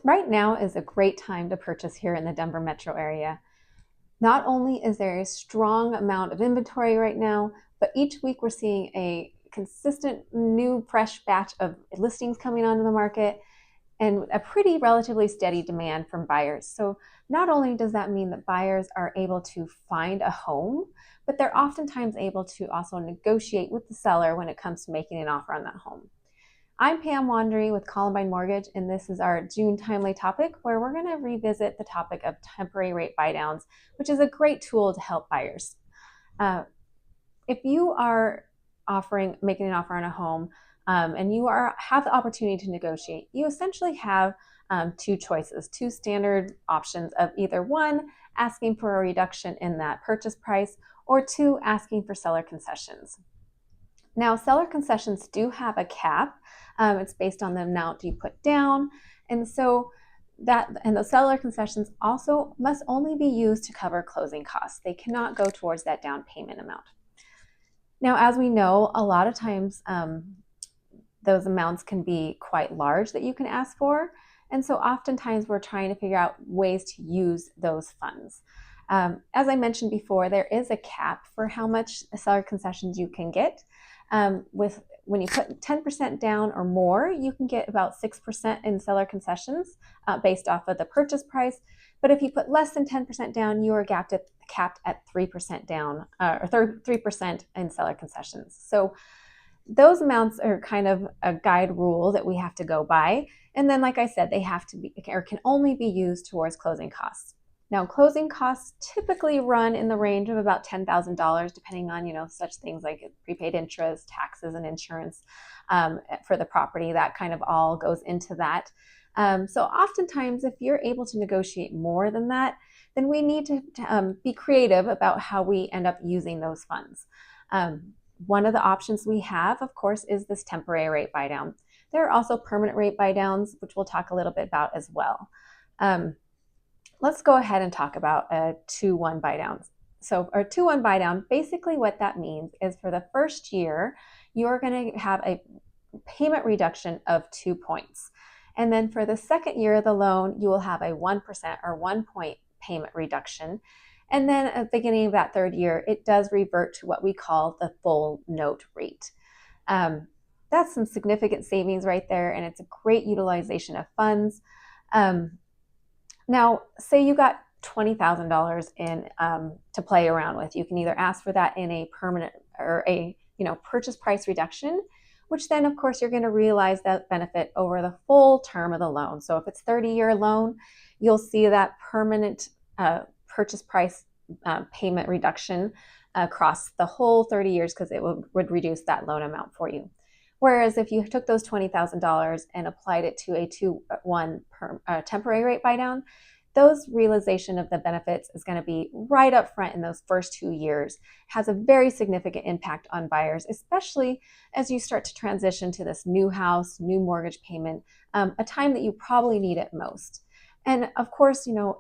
Right now is a great time to purchase here in the Denver metro area. Not only is there a strong amount of inventory right now, but each week we're seeing a consistent new fresh batch of listings coming onto the market and a pretty relatively steady demand from buyers. So not only does that mean that buyers are able to find a home, but they're oftentimes able to also negotiate with the seller when it comes to making an offer on that home. I'm Pam Wandry with Columbine Mortgage, and this is our June timely topic where we're going to revisit the topic of temporary rate buydowns, which is a great tool to help buyers. If you are making an offer on a home, and you have the opportunity to negotiate, you essentially have two choices, two standard options of either one, asking for a reduction in that purchase price, or two, asking for seller concessions. Now, seller concessions do have a cap. It's based on the amount you put down. And so the seller concessions also must only be used to cover closing costs. They cannot go towards that down payment amount. Now, as we know, a lot of times those amounts can be quite large that you can ask for. And so oftentimes we're trying to figure out ways to use those funds. As I mentioned before, there is a cap for how much seller concessions you can get. When you put 10% down or more, you can get about 6% in seller concessions based off of the purchase price. But if you put less than 10% down, you are capped at 3% down, or 3% in seller concessions. So those amounts are kind of a guide rule that we have to go by. And then, like I said, they have to be, or can only be used towards closing costs. Now, closing costs typically run in the range of about $10,000, depending on, such things like prepaid interest, taxes, and insurance for the property. That kind of all goes into that. So oftentimes, if you're able to negotiate more than that, then we need to be creative about how we end up using those funds. One of the options we have, of course, is this temporary rate buydown. There are also permanent rate buydowns, which we'll talk a little bit about as well. Let's go ahead and talk about a 2-1 buydown. So our 2-1 buydown, basically what that means is for the first year, you're going to have a payment reduction of 2 points. And then for the second year of the loan, you will have a 1% or 1 point payment reduction. And then at the beginning of that third year, it does revert to what we call the full note rate. That's some significant savings right there, and it's a great utilization of funds. Now, say you got $20,000 in to play around with. You can either ask for that in a permanent or a purchase price reduction, which then of course you're going to realize that benefit over the full term of the loan. So if it's 30-year loan, you'll see that permanent purchase price payment reduction across the whole 30 years because it would reduce that loan amount for you. Whereas if you took those $20,000 and applied it to a 2-1 temporary rate buydown, those realization of the benefits is going to be right up front in those first 2 years. It has a very significant impact on buyers, especially as you start to transition to this new house, new mortgage payment, a time that you probably need it most. And of course, you're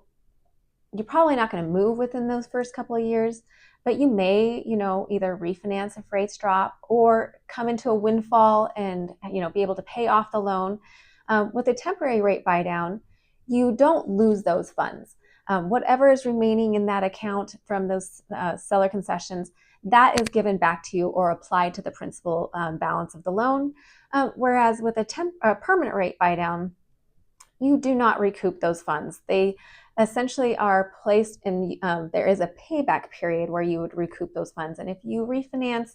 probably not going to move within those first couple of years, but you may, either refinance if rates drop or come into a windfall and, be able to pay off the loan. With a temporary rate buydown, you don't lose those funds. Whatever is remaining in that account from those seller concessions, that is given back to you or applied to the principal balance of the loan. Whereas with a permanent rate buydown, you do not recoup those funds. They essentially are placed in, there is a payback period where you would recoup those funds. And if you refinance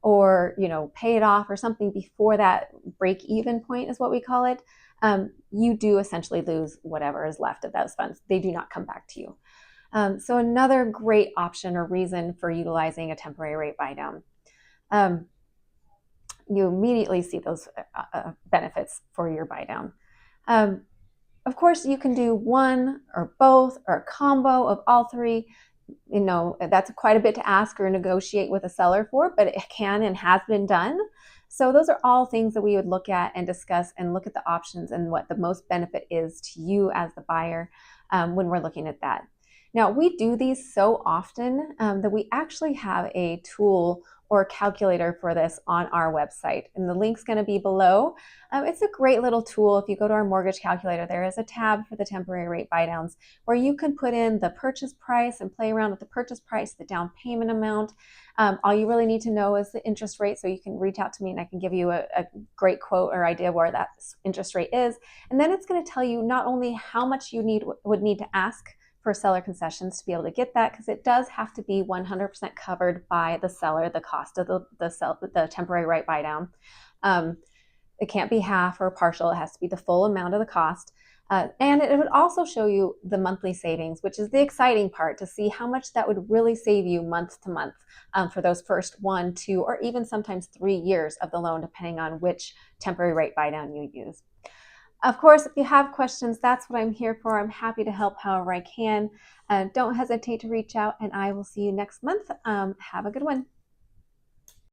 or, pay it off or something before that break-even point is what we call it, you do essentially lose whatever is left of those funds. They do not come back to you. So another great option or reason for utilizing a temporary rate buydown. You immediately see those benefits for your buydown. Of course, you can do one or both or a combo of all three. That's quite a bit to ask or negotiate with a seller for, but it can and has been done. So those are all things that we would look at and discuss and look at the options and what the most benefit is to you as the buyer when we're looking at that. Now, we do these so often that we actually have a tool or calculator for this on our website, and the link's going to be below. It's a great little tool. If you go to our mortgage calculator, there is a tab for the temporary rate buydowns where you can put in the purchase price and play around with the purchase price, the down payment amount. All you really need to know is the interest rate, so you can reach out to me and I can give you a great quote or idea where that interest rate is. And then it's going to tell you not only how much you would need to ask for seller concessions to be able to get that, because it does have to be 100% covered by the seller, the cost of the temporary rate buydown. It can't be half or partial. It has to be the full amount of the cost. And it would also show you the monthly savings, which is the exciting part, to see how much that would really save you month to month for those first 1, 2, or even sometimes 3 years of the loan, depending on which temporary rate buydown you use. Of course, if you have questions, that's what I'm here for. I'm happy to help however I can. Don't hesitate to reach out, and I will see you next month. Have a good one.